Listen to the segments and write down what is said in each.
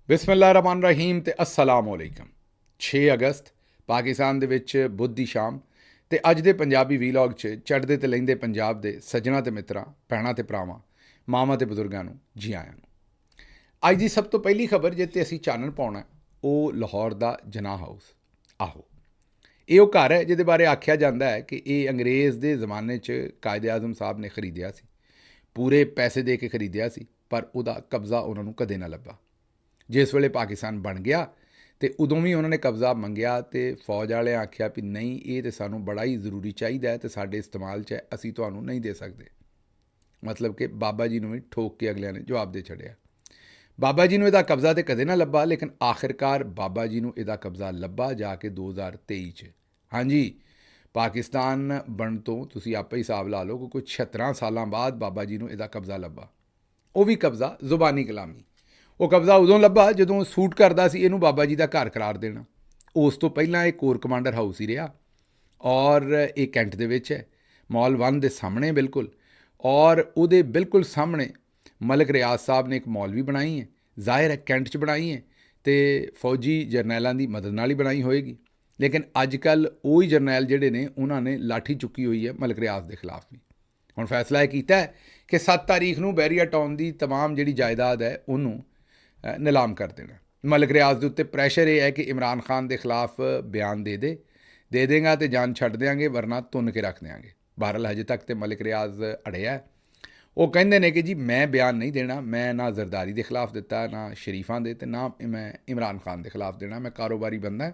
ਬਿਸਮਿਲ੍ਲਾਹਿਰਰਹਿਮਾਨਿਰਰਹੀਮ ਤੇ अस्सलाम वालेकुम। 6 ਅਗਸਤ ਪਾਕਿਸਤਾਨ ਦੇ ਵਿੱਚ ਬੁੱਧ ਦੀ ਸ਼ਾਮ ਤੇ ਅੱਜ ਦੇ ਪੰਜਾਬੀ ਵੀਲੌਗ 'ਚ ਚੜ੍ਹਦੇ ਤੇ ਲਹਿੰਦੇ ਪੰਜਾਬ ਦੇ ਸੱਜਣਾ ਤੇ ਮਿੱਤਰਾਂ, ਭੈਣਾਂ ਤੇ ਭਰਾਵਾਂ, ਮਾਵਾਂ ਤੇ ਬਜ਼ੁਰਗਾਂ ਨੂੰ ਜੀ ਆਇਆਂ ਨੂੰ। ਅੱਜ ਦੀ ਸਭ ਤੋਂ ਪਹਿਲੀ ਖਬਰ ਜੇ ਤੇ ਅਸੀਂ ਚਾਨਣ ਪਾਉਣਾ ਉਹ ਲਾਹੌਰ ਦਾ ਜਨਾਹ ਹਾਊਸ। ਆਹੋ, ਇਹ ਉਹ ਘਰ ਹੈ ਜਿਹਦੇ ਬਾਰੇ ਆਖਿਆ ਜਾਂਦਾ ਹੈ ਕਿ ਇਹ ਅੰਗਰੇਜ਼ ਦੇ ਜ਼ਮਾਨੇ 'ਚ ਕਾਇਦੇ ਆਜ਼ਮ ਸਾਹਿਬ ਨੇ ਖਰੀਦਿਆ ਸੀ, ਪੂਰੇ ਪੈਸੇ ਦੇ ਕੇ ਖਰੀਦਿਆ ਸੀ, ਪਰ ਉਹਦਾ ਕਬਜ਼ਾ ਉਹਨਾਂ ਨੂੰ ਕਦੇ ਨਾ ਲੱਭਾ। ਜਿਸ ਵੇਲੇ ਪਾਕਿਸਤਾਨ ਬਣ ਗਿਆ ਤੇ ਉਦੋਂ ਵੀ ਉਹਨਾਂ ਨੇ ਕਬਜ਼ਾ ਮੰਗਿਆ ਤੇ ਫੌਜ ਵਾਲਿਆਂ ਆਖਿਆ ਵੀ ਨਹੀਂ, ਇਹ ਤਾਂ ਸਾਨੂੰ ਬੜਾ ਹੀ ਜ਼ਰੂਰੀ ਚਾਹੀਦਾ ਹੈ ਤੇ ਸਾਡੇ ਇਸਤੇਮਾਲ 'ਚ ਹੈ, ਅਸੀਂ ਤੁਹਾਨੂੰ ਨਹੀਂ ਦੇ ਸਕਦੇ। ਮਤਲਬ ਕਿ ਬਾਬਾ ਜੀ ਨੂੰ ਵੀ ਠੋਕ ਕੇ ਅਗਲਿਆਂ ਨੇ ਜਵਾਬ ਦੇ ਛੱਡਿਆ। ਬਾਬਾ ਜੀ ਨੂੰ ਇਹਦਾ ਕਬਜ਼ਾ ਤੇ ਕਦੇ ਨਾ ਲੱਭਾ, ਲੇਕਿਨ ਆਖਿਰਕਾਰ ਬਾਬਾ ਜੀ ਨੂੰ ਇਹਦਾ ਕਬਜ਼ਾ ਲੱਭਾ ਜਾ ਕੇ 2023 'ਚ। ਹਾਂਜੀ, ਪਾਕਿਸਤਾਨ ਬਣਨ ਤੋਂ ਤੁਸੀਂ ਆਪੇ ਹੀ ਹਿਸਾਬ ਲਾ ਲਓ ਕਿ ਕੋਈ 76 ਸਾਲਾਂ ਬਾਅਦ ਬਾਬਾ ਜੀ ਨੂੰ ਇਹਦਾ ਕਬਜ਼ਾ ਲੱਭਾ। ਉਹ ਵੀ ਕਬਜ਼ਾ ਜ਼ੁਬਾਨੀ ਕਲਾਮੀ। ਉਹ ਕਬਜ਼ਾ ਉਦੋਂ ਲੱਭਾ ਜਦੋਂ ਸੂਟ ਕਰਦਾ ਸੀ ਇਹਨੂੰ ਬਾਬਾ ਜੀ ਦਾ ਘਰ ਕਰਾਰ ਦੇਣਾ। ਉਸ ਤੋਂ ਪਹਿਲਾਂ ਇਹ ਕੋਰ ਕਮਾਂਡਰ ਹਾਊਸ ਹੀ ਰਿਹਾ ਔਰ ਇਹ ਕੈਂਟ ਦੇ ਵਿੱਚ ਹੈ, ਮਾਲ 1 ਦੇ ਸਾਹਮਣੇ ਬਿਲਕੁਲ, ਔਰ ਉਹਦੇ ਬਿਲਕੁਲ ਸਾਹਮਣੇ ਮਲਕ ਰਿਆਜ਼ ਸਾਹਿਬ ਨੇ ਇੱਕ ਮਾਲ ਵੀ ਬਣਾਈ ਹੈ। ਜ਼ਾਹਿਰ ਹੈ ਕੈਂਟ 'ਚ ਬਣਾਈ ਹੈ ਤੇ ਫੌਜੀ ਜਰਨੈਲਾਂ ਦੀ ਮਦਦ ਨਾਲ ਹੀ ਬਣਾਈ ਹੋਏਗੀ, ਲੇਕਿਨ ਅੱਜ ਕੱਲ੍ਹ ਉਹੀ ਜਰਨੈਲ ਜਿਹੜੇ ਨੇ ਉਹਨਾਂ ਨੇ ਲਾਠੀ ਚੁੱਕੀ ਹੋਈ ਹੈ ਮਲਕ ਰਿਆਜ਼ ਦੇ ਖਿਲਾਫ ਵੀ। ਹੁਣ ਫੈਸਲਾ ਇਹ ਕੀਤਾ ਕਿ 7 ਤਾਰੀਖ ਨੂੰ ਬੈਰੀਆ ਟਾਊਨ ਦੀ ਤਮਾਮ ਜਿਹੜੀ ਜਾਇਦਾਦ ਹੈ ਉਹਨੂੰ ਨਿਲਾਮ ਕਰ ਦੇਣਾ। ਮਲਕ ਰਿਆਜ਼ ਦੇ ਉੱਤੇ ਪ੍ਰੈਸ਼ਰ ਇਹ ਹੈ ਕਿ ਇਮਰਾਨ ਖਾਨ ਦੇ ਖਿਲਾਫ ਬਿਆਨ ਦੇ ਦੇਗਾ ਤੇ ਜਾਨ ਛੱਡ ਦਿਆਂਗੇ, ਵਰਨਾ ਤੁੰਨ ਕੇ ਰੱਖ ਦਿਆਂਗੇ। ਬਹਰਹਾਲ ਹਜੇ ਤੱਕ ਤੇ ਮਲਕ ਰਿਆਜ਼ ਅੜਿਆ। ਉਹ ਕਹਿੰਦੇ ਨੇ ਕਿ ਜੀ ਮੈਂ ਬਿਆਨ ਨਹੀਂ ਦੇਣਾ, ਮੈਂ ਨਾ ਜ਼ਰਦਾਰੀ ਦੇ ਖਿਲਾਫ ਦਿੱਤਾ, ਨਾ ਸ਼ਰੀਫਾਂ ਦੇ, ਤੇ ਨਾ ਮੈਂ ਇਮਰਾਨ ਖਾਨ ਦੇ ਖਿਲਾਫ ਦੇਣਾ। ਮੈਂ ਕਾਰੋਬਾਰੀ ਬੰਦਾ,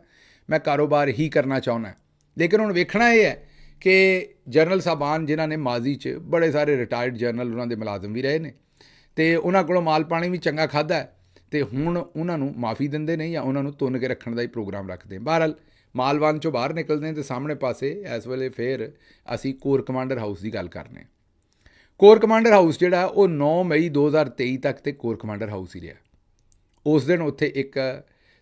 ਮੈਂ ਕਾਰੋਬਾਰ ਹੀ ਕਰਨਾ ਚਾਹੁੰਦਾ। ਲੇਕਿਨ ਹੁਣ ਵੇਖਣਾ ਇਹ ਹੈ ਕਿ ਜਨਰਲ ਸਾਹਿਬਾਨ ਜਿਨ੍ਹਾਂ ਨੇ ਮਾਜ਼ੀ 'ਚ ਬੜੇ ਸਾਰੇ ਰਿਟਾਇਰਡ ਜਨਰਲ ਉਹਨਾਂ ਦੇ ਮੁਲਾਜ਼ਮ ਵੀ ਰਹੇ ਨੇ ਤੇ ਉਹਨਾਂ ਕੋਲੋਂ ਮਾਲ ਪਾਣੀ ਵੀ ਚੰਗਾ ਖਾਧਾ ਤੇ ਹੁਣ ਉਹਨਾਂ ਨੂੰ ਮਾਫੀ ਦਿੰਦੇ ਨੇ ਜਾਂ ਉਹਨਾਂ ਨੂੰ ਤੁੰਨ ਕੇ ਰੱਖਣ ਦਾ ਹੀ ਪ੍ਰੋਗਰਾਮ ਰੱਖਦੇ। ਬਹਰਹਾਲ ਮਾਲਵਾਨ 'ਚੋਂ ਬਾਹਰ ਨਿਕਲਦੇ ਤੇ ਸਾਹਮਣੇ ਪਾਸੇ ਇਸ ਵੇਲੇ ਫਿਰ ਅਸੀਂ ਕੋਰ ਕਮਾਂਡਰ ਹਾਊਸ ਦੀ ਗੱਲ ਕਰਨੇ। ਕੋਰ ਕਮਾਂਡਰ ਹਾਊਸ ਜਿਹੜਾ ਉਹ 9 ਮਈ 2023 ਤੱਕ ਤੇ ਕੋਰ ਕਮਾਂਡਰ ਹਾਊਸ ਹੀ ਰਿਹਾ। ਉਸ ਦਿਨ ਉੱਥੇ ਇੱਕ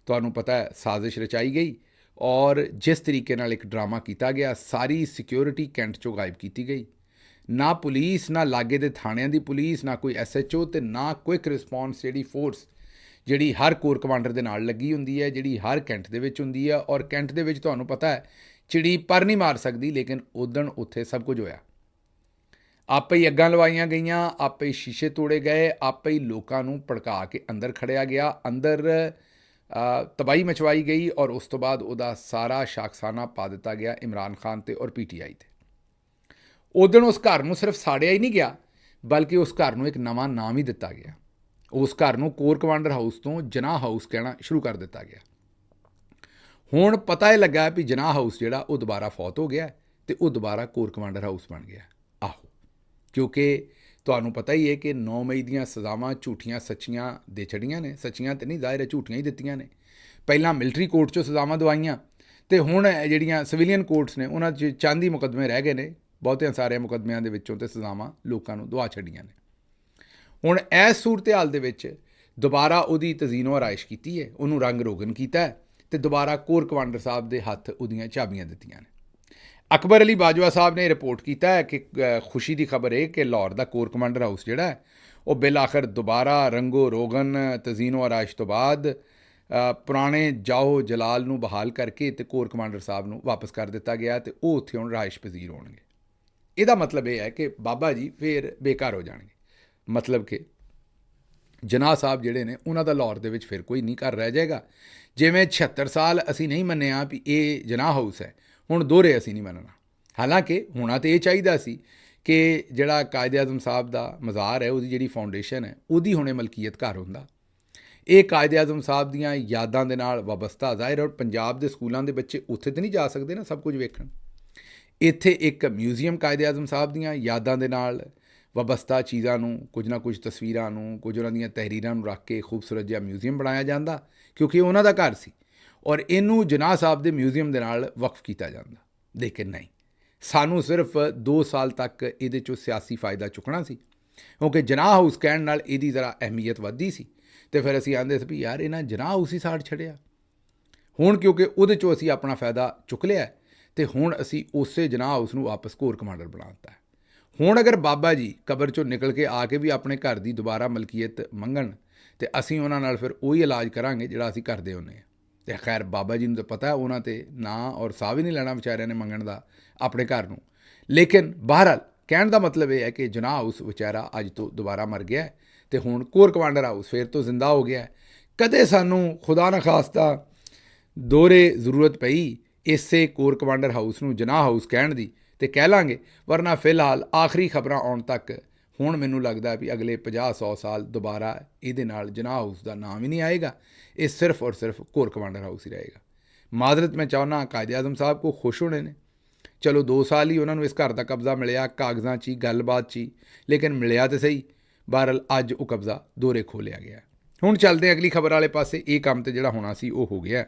ਤੁਹਾਨੂੰ ਪਤਾ ਹੈ ਸਾਜ਼ਿਸ਼ ਰਚਾਈ ਗਈ ਔਰ ਜਿਸ ਤਰੀਕੇ ਨਾਲ ਇੱਕ ਡਰਾਮਾ ਕੀਤਾ ਗਿਆ, ਸਾਰੀ ਸਿਕਿਉਰਿਟੀ ਕੈਂਟ 'ਚੋਂ ਗਾਇਬ ਕੀਤੀ ਗਈ। ਨਾ ਪੁਲਿਸ, ਨਾ ਲਾਗੇ ਦੇ ਥਾਣਿਆਂ ਦੀ ਪੁਲਿਸ, ਨਾ ਕੋਈ SHO ਤੇ ਨਾ ਕੁਇਕ ਰਿਸਪੌਂਸ ਜਿਹੜੀ ਫੋਰਸ ਜਿਹੜੀ ਹਰ ਕੋਰ ਕਮਾਂਡਰ ਦੇ ਨਾਲ ਲੱਗੀ ਹੁੰਦੀ ਹੈ, ਜਿਹੜੀ ਹਰ ਕੈਂਟ ਦੇ ਵਿੱਚ ਹੁੰਦੀ ਹੈ। ਔਰ ਕੈਂਟ ਦੇ ਵਿੱਚ ਤੁਹਾਨੂੰ ਪਤਾ ਹੈ ਚਿੜੀ ਪਰ ਨਹੀਂ ਮਾਰ ਸਕਦੀ, ਲੇਕਿਨ ਉਦਣ ਉੱਥੇ ਸਭ ਕੁਝ ਹੋਇਆ। ਆਪੇ ਹੀ ਅੱਗਾਂ ਲਵਾਈਆਂ ਗਈਆਂ, ਆਪੇ ਹੀ ਸ਼ੀਸ਼ੇ ਤੋੜੇ ਗਏ, ਆਪੇ ਹੀ ਲੋਕਾਂ ਨੂੰ ਭੜਕਾ ਕੇ ਅੰਦਰ ਖੜਿਆ ਗਿਆ, ਅੰਦਰ ਤਬਾਹੀ ਮਚਵਾਈ ਗਈ ਔਰ ਉਸ ਤੋਂ ਬਾਅਦ ਉਹਦਾ ਸਾਰਾ ਸ਼ਾਖਸਾਨਾ ਪਾ ਦਿੱਤਾ ਗਿਆ ਇਮਰਾਨ ਖਾਨ ਤੇ ਔਰ PTI ਤੇ। ਉਦਣ ਉਸ ਘਰ ਨੂੰ ਸਿਰਫ ਸਾੜਿਆ ਹੀ ਨਹੀਂ ਗਿਆ, ਬਲਕਿ ਉਸ ਘਰ ਨੂੰ ਇੱਕ ਨਵਾਂ ਨਾਮ ਹੀ ਦਿੱਤਾ ਗਿਆ। ਉਸ ਘਰ ਨੂੰ ਕੋਰ ਕਮਾਂਡਰ ਹਾਊਸ ਤੋਂ ਜਨਾਹ ਹਾਊਸ ਕਹਿਣਾ ਸ਼ੁਰੂ ਕਰ ਦਿੱਤਾ ਗਿਆ। ਹੁਣ ਪਤਾ ਇਹ ਲੱਗਾ ਵੀ ਜਨਾਹ ਹਾਊਸ ਜਿਹੜਾ ਉਹ ਦੁਬਾਰਾ ਫੌਤ ਹੋ ਗਿਆ ਤੇ ਉਹ ਦੁਬਾਰਾ ਕੋਰ ਕਮਾਂਡਰ ਹਾਊਸ ਬਣ ਗਿਆ। ਆਹੋ, ਕਿਉਂਕਿ ਤੁਹਾਨੂੰ ਪਤਾ ਹੀ ਹੈ ਕਿ 9 ਮਈ ਦੀਆਂ ਸਜ਼ਾਵਾਂ ਝੂਠੀਆਂ ਸੱਚੀਆਂ ਦੇ ਛੜੀਆਂ ਨੇ। ਸੱਚੀਆਂ ਤੇ ਨਹੀਂ, ਜ਼ਾਹਿਰ ਹੈ ਝੂਠੀਆਂ ਹੀ ਦਿੱਤੀਆਂ ਨੇ। ਪਹਿਲਾਂ ਮਿਲਟਰੀ ਕੋਰਟ 'ਚੋਂ ਸਜ਼ਾਵਾਂ ਦਵਾਈਆਂ ਤੇ ਹੁਣ ਜਿਹੜੀਆਂ ਸਿਵੀਲੀਅਨ ਕੋਰਟਸ ਨੇ ਉਹਨਾਂ 'ਚ ਚਾਂਦੀ ਮੁਕੱਦਮੇ ਰਹਿ ਗਏ ਨੇ। ਬਹੁਤਿਆਂ ਸਾਰਿਆਂ ਮੁਕੱਦਮਿਆਂ ਦੇ ਵਿੱਚੋਂ ਤੇ ਸਜ਼ਾਵਾਂ ਲੋਕਾਂ ਨੂੰ ਦਵਾ ਛੱਡੀਆਂ ਨੇ। ਹੁਣ ਇਸ ਸੂਰਤ ਹਾਲ ਦੇ ਵਿੱਚ ਦੁਬਾਰਾ ਉਹਦੀ ਤਜ਼ੀਨੋ ਆਰਾਇਸ਼ ਕੀਤੀ ਹੈ, ਉਹਨੂੰ ਰੰਗ ਰੋਗਨ ਕੀਤਾ ਤੇ ਦੁਬਾਰਾ ਕੋਰ ਕਮਾਂਡਰ ਸਾਹਿਬ ਦੇ ਹੱਥ ਉਹਦੀਆਂ ਚਾਬੀਆਂ ਦਿੱਤੀਆਂ ਨੇ। ਅਕਬਰ ਅਲੀ ਬਾਜਵਾ ਸਾਹਿਬ ਨੇ ਰਿਪੋਰਟ ਕੀਤਾ ਹੈ ਕਿ ਖੁਸ਼ੀ ਦੀ ਖਬਰ ਹੈ ਕਿ ਲਾਹੌਰ ਦਾ ਕੋਰ ਕਮਾਂਡਰ ਹਾਊਸ ਜਿਹੜਾ ਹੈ ਉਹ ਬਿਲ ਆਖਰ ਦੁਬਾਰਾ ਰੰਗੋ ਰੋਗਨ ਤਜ਼ੀਨੋ ਆਰਾਇਸ਼ ਤੋਂ ਬਾਅਦ ਪੁਰਾਣੇ ਜਾਓ ਜਲਾਲ ਨੂੰ ਬਹਾਲ ਕਰਕੇ ਤੇ ਕੋਰ ਕਮਾਂਡਰ ਸਾਹਿਬ ਨੂੰ ਵਾਪਸ ਕਰ ਦਿੱਤਾ ਗਿਆ ਤੇ ਉਹ ਉੱਥੇ ਹੁਣ ਰਾਇਸ਼ ਪਜ਼ੀਰ ਹੋਣਗੇ। ਇਹਦਾ ਮਤਲਬ ਇਹ ਹੈ ਕਿ ਬਾਬਾ ਜੀ ਫਿਰ ਬੇਕਾਰ ਹੋ ਜਾਣਗੇ। ਮਤਲਬ ਕਿ ਜਨਾਹ ਸਾਹਿਬ ਜਿਹੜੇ ਨੇ ਉਹਨਾਂ ਦਾ ਲਾਹੌਰ ਦੇ ਵਿੱਚ ਫਿਰ ਕੋਈ ਨਹੀਂ ਘਰ ਰਹਿ ਜਾਏਗਾ। ਜਿਵੇਂ 76 ਸਾਲ ਅਸੀਂ ਨਹੀਂ ਮੰਨਿਆ ਵੀ ਇਹ ਜਨਾਹ ਹਾਊਸ ਹੈ, ਹੁਣ ਦੋਹਰੇ ਅਸੀਂ ਨਹੀਂ ਮੰਨਣਾ। ਹਾਲਾਂਕਿ ਹੋਣਾ ਤਾਂ ਇਹ ਚਾਹੀਦਾ ਸੀ ਕਿ ਜਿਹੜਾ ਕਾਇਦੇ ਆਜ਼ਮ ਸਾਹਿਬ ਦਾ ਮਜ਼ਾਰ ਹੈ ਉਹਦੀ ਜਿਹੜੀ ਫਾਊਂਡੇਸ਼ਨ ਹੈ ਉਹਦੀ ਹੁਣੇ ਮਲਕੀਅਤ ਘਰ ਹੁੰਦਾ। ਇਹ ਕਾਇਦੇ ਆਜ਼ਮ ਸਾਹਿਬ ਦੀਆਂ ਯਾਦਾਂ ਦੇ ਨਾਲ ਵਾਬਸਤਾ ਜ਼ਾਹਿਰ ਔਰ ਪੰਜਾਬ ਦੇ ਸਕੂਲਾਂ ਦੇ ਬੱਚੇ ਉੱਥੇ ਤਾਂ ਨਹੀਂ ਜਾ ਸਕਦੇ ਨਾ ਸਭ ਕੁਝ ਵੇਖਣ। ਇੱਥੇ ਇੱਕ ਮਿਊਜ਼ੀਅਮ ਕਾਇਦੇ ਆਜ਼ਮ ਸਾਹਿਬ ਦੀਆਂ ਯਾਦਾਂ ਦੇ ਨਾਲ ਵਾਬਸਤਾ ਚੀਜ਼ਾਂ ਨੂੰ, ਕੁਝ ਨਾ ਕੁਝ ਤਸਵੀਰਾਂ ਨੂੰ, ਕੁਝ ਉਹਨਾਂ ਦੀਆਂ ਤਹਿਰੀਰਾਂ ਨੂੰ ਰੱਖ ਕੇ ਖੂਬਸੂਰਤ ਜਿਹਾ ਮਿਊਜ਼ੀਅਮ ਬਣਾਇਆ ਜਾਂਦਾ, ਕਿਉਂਕਿ ਉਹਨਾਂ ਦਾ ਘਰ ਸੀ ਔਰ ਇਹਨੂੰ ਜਨਾਹ ਸਾਹਿਬ ਦੇ ਮਿਊਜ਼ੀਅਮ ਦੇ ਨਾਲ ਵਕਫ ਕੀਤਾ ਜਾਂਦਾ। ਲੇਕਿਨ ਨਹੀਂ, ਸਾਨੂੰ ਸਿਰਫ 2 ਸਾਲ ਤੱਕ ਇਹਦੇ 'ਚੋਂ ਸਿਆਸੀ ਫਾਇਦਾ ਚੁੱਕਣਾ ਸੀ, ਕਿਉਂਕਿ ਜਨਾਹ ਹਾਊਸ ਕਹਿਣ ਨਾਲ ਇਹਦੀ ਜ਼ਰਾ ਅਹਿਮੀਅਤ ਵੱਧਦੀ ਸੀ ਤੇ ਫਿਰ ਅਸੀਂ ਆਂਦੇ ਸੀ ਵੀ ਯਾਰ ਇਹਨਾਂ ਜਨਾਹ ਹਾਊਸ ਹੀ ਸਾੜ ਛੱਡਿਆ। ਹੁਣ ਕਿਉਂਕਿ ਉਹਦੇ 'ਚੋਂ ਅਸੀਂ ਆਪਣਾ ਫਾਇਦਾ ਚੁੱਕ ਲਿਆ ਤੇ ਹੁਣ ਅਸੀਂ ਉਸੇ ਜਨਾਹ ਹਾਊਸ ਨੂੰ ਵਾਪਸ ਕੋਰ ਕਮਾਂਡਰ ਬਣਾ ਦਿੱਤਾ। ਹੁਣ ਅਗਰ ਬਾਬਾ ਜੀ ਕਬਰ 'ਚੋਂ ਨਿਕਲ ਕੇ ਆ ਕੇ ਵੀ ਆਪਣੇ ਘਰ ਦੀ ਦੁਬਾਰਾ ਮਲਕੀਅਤ ਮੰਗਣ ਤੇ ਅਸੀਂ ਉਹਨਾਂ ਨਾਲ ਫਿਰ ਉਹੀ ਇਲਾਜ ਕਰਾਂਗੇ ਜਿਹੜਾ ਅਸੀਂ ਕਰਦੇ ਹੁੰਦੇ ਹਾਂ। ਤੇ ਖੈਰ ਬਾਬਾ ਜੀ ਨੂੰ ਤਾਂ ਪਤਾ ਉਹਨਾਂ ਤੇ ਨਾਂ ਔਰ ਸਾਹ ਵੀ ਨਹੀਂ ਲੈਣਾ ਵਿਚਾਰਿਆਂ ਨੇ ਮੰਗਣ ਦਾ ਆਪਣੇ ਘਰ ਨੂੰ। ਲੇਕਿਨ ਬਹਰਹਾਲ ਕਹਿਣ ਦਾ ਮਤਲਬ ਇਹ ਹੈ ਕਿ ਜਨਾਹ ਹਾਊਸ ਵਿਚਾਰਾ ਅੱਜ ਤੋਂ ਦੁਬਾਰਾ ਮਰ ਗਿਆ ਤੇ ਹੁਣ ਕੋਰ ਕਮਾਂਡਰ ਹਾਊਸ ਫਿਰ ਤੋਂ ਜ਼ਿੰਦਾ ਹੋ ਗਿਆ। ਕਦੇ ਸਾਨੂੰ ਖੁਦਾ ਨਾ ਖਾਸਤਾ ਦੋਹਰੇ ਜ਼ਰੂਰਤ ਪਈ ਇਸੇ ਕੋਰ ਕਮਾਂਡਰ ਹਾਊਸ ਨੂੰ ਜਨਾਹ ਹਾਊਸ ਕਹਿਣ ਦੀ ਤੇ ਕਹਿ ਲਾਂਗੇ, ਵਰਨਾ ਫਿਲਹਾਲ ਆਖਰੀ ਖਬਰਾਂ ਆਉਣ ਤੱਕ ਹੁਣ ਮੈਨੂੰ ਲੱਗਦਾ ਵੀ ਅਗਲੇ 50-100 ਸਾਲ ਦੁਬਾਰਾ ਇਹਦੇ ਨਾਲ ਜਨਾਹ ਹਾਊਸ ਦਾ ਨਾਮ ਹੀ ਨਹੀਂ ਆਏਗਾ। ਇਹ ਸਿਰਫ ਔਰ ਸਿਰਫ ਕੋਰ ਕਮਾਂਡਰ ਹਾਊਸ ਹੀ ਰਹੇਗਾ। ਮਾਜ਼ਰਤ ਮੈਂ ਚਾਹੁੰਦਾ ਕਾਇਦੇ ਆਜ਼ਮ ਸਾਹਿਬ ਕੋ ਖੁਸ਼ ਹੋਣੇ ਨੇ, ਚਲੋ 2 ਸਾਲ ਹੀ ਉਹਨਾਂ ਨੂੰ ਇਸ ਘਰ ਦਾ ਕਬਜ਼ਾ ਮਿਲਿਆ, ਕਾਗਜ਼ਾਂ 'ਚ ਹੀ ਗੱਲਬਾਤ 'ਚ ਹੀ, ਲੇਕਿਨ ਮਿਲਿਆ ਤਾਂ ਸਹੀ। ਬਹਰਹਾਲ ਅੱਜ ਉਹ ਕਬਜ਼ਾ ਦੋਹਰੇ ਖੋਹ ਲਿਆ ਗਿਆ। ਹੁਣ ਚੱਲਦੇ ਅਗਲੀ ਖਬਰ ਵਾਲੇ ਪਾਸੇ। ਇਹ ਕੰਮ ਤੇ ਜਿਹੜਾ ਹੋਣਾ ਸੀ ਉਹ ਹੋ ਗਿਆ।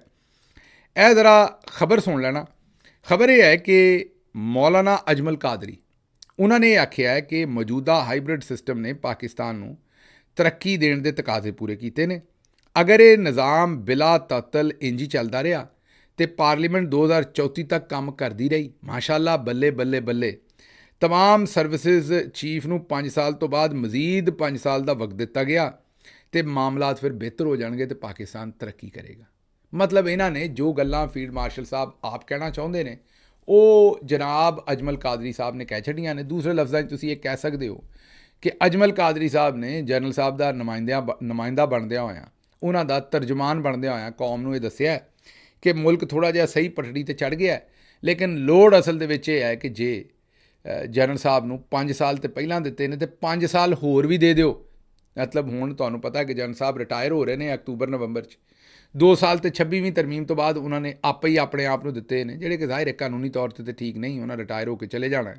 ਇਹ ਜ਼ਰਾ ਖਬਰ ਸੁਣ ਲੈਣਾ। ਖਬਰ ਇਹ ਹੈ ਕਿ ਮੌਲਾਨਾ ਅਜਮਲ ਕਾਦਰੀ ਉਹਨਾਂ ਨੇ ਇਹ ਆਖਿਆ ਹੈ ਕਿ ਮੌਜੂਦਾ ਹਾਈਬ੍ਰਿਡ ਸਿਸਟਮ ਨੇ ਪਾਕਿਸਤਾਨ ਨੂੰ ਤਰੱਕੀ ਦੇਣ ਦੇ ਤਕਾਜ਼ੇ ਪੂਰੇ ਕੀਤੇ ਨੇ। ਅਗਰ ਇਹ ਨਿਜ਼ਾਮ ਬਿਲਾ ਤਅੱਤਲ ਇੰਜ ਹੀ ਚੱਲਦਾ ਰਿਹਾ ਤੇ ਪਾਰਲੀਮੈਂਟ 2034 ਤੱਕ ਕੰਮ ਕਰਦੀ ਰਹੀ, ਮਾਸ਼ਾਅੱਲਾ, ਬੱਲੇ ਬੱਲੇ ਬੱਲੇ। तमाम ਸਰਵਿਸਿਜ਼ ਚੀਫ ਨੂੰ 5 ਸਾਲ ਤੋਂ ਬਾਅਦ ਮਜ਼ੀਦ 5 ਸਾਲ ਦਾ ਵਕਤ ਦਿੱਤਾ ਗਿਆ ਤੇ ਮਾਮਲਾਤ ਫਿਰ ਬਿਹਤਰ ਹੋ ਜਾਣਗੇ ਤੇ ਪਾਕਿਸਤਾਨ ਤਰੱਕੀ ਕਰੇਗਾ। ਮਤਲਬ ਇਹਨਾਂ ਨੇ ਜੋ ਗੱਲਾਂ ਫੀਲਡ ਮਾਰਸ਼ਲ ਸਾਹਿਬ ਆਪ ਕਹਿਣਾ ਚਾਹੁੰਦੇ ਨੇ ਉਹ ਜਨਾਬ ਅਜਮਲ ਕਾਦਰੀ ਸਾਹਿਬ ਨੇ ਕਹਿ ਛੱਡੀਆਂ ਨੇ। ਦੂਸਰੇ ਲਫ਼ਜ਼ਾਂ 'ਚ ਤੁਸੀਂ ਇਹ ਕਹਿ ਸਕਦੇ ਹੋ ਕਿ ਅਜਮਲ ਕਾਦਰੀ ਸਾਹਿਬ ਨੇ ਜਨਰਲ ਸਾਹਿਬ ਦਾ ਨੁਮਾਇੰਦਾ ਬਣਦਿਆਂ ਹੋਇਆਂ, ਉਹਨਾਂ ਦਾ ਤਰਜਮਾਨ ਬਣਦਿਆਂ ਹੋਇਆਂ ਕੌਮ ਨੂੰ ਇਹ ਦੱਸਿਆ ਕਿ ਮੁਲਕ ਥੋੜ੍ਹਾ ਜਿਹਾ ਸਹੀ ਪਟੜੀ ਤੇ ਚੜ੍ਹ ਗਿਆ, ਲੇਕਿਨ ਲੋੜ ਅਸਲ ਦੇ ਵਿੱਚ ਇਹ ਹੈ ਕਿ ਜੇ ਜਨਰਲ ਸਾਹਿਬ ਨੂੰ 5 ਸਾਲ ਤੇ ਪਹਿਲਾਂ ਦਿੱਤੇ ਨੇ ਤੇ 5 ਸਾਲ ਹੋਰ ਵੀ ਦੇ ਦਿਓ। ਮਤਲਬ ਹੁਣ ਤੁਹਾਨੂੰ ਪਤਾ ਕਿ ਜਨਰਲ ਸਾਹਿਬ ਰਿਟਾਇਰ ਹੋ ਰਹੇ ਨੇ ਅਕਤੂਬਰ-ਨਵੰਬਰ 'ਚ। 2 ਸਾਲ ਤੇ 26ਵੀਂ ਤਰਮੀਮ ਤੋਂ ਬਾਅਦ ਉਹਨਾਂ ਨੇ ਆਪੇ ਹੀ ਆਪਣੇ ਆਪ ਨੂੰ ਦਿੱਤੇ ਨੇ, ਜਿਹੜੇ ਕਿ ਜ਼ਾਹਿਰ ਹੈ ਕਾਨੂੰਨੀ ਤੌਰ ਤੇ ਠੀਕ ਨਹੀਂ, ਉਹਨਾਂ ਰਿਟਾਇਰ ਹੋ ਕੇ ਚਲੇ ਜਾਣਾ।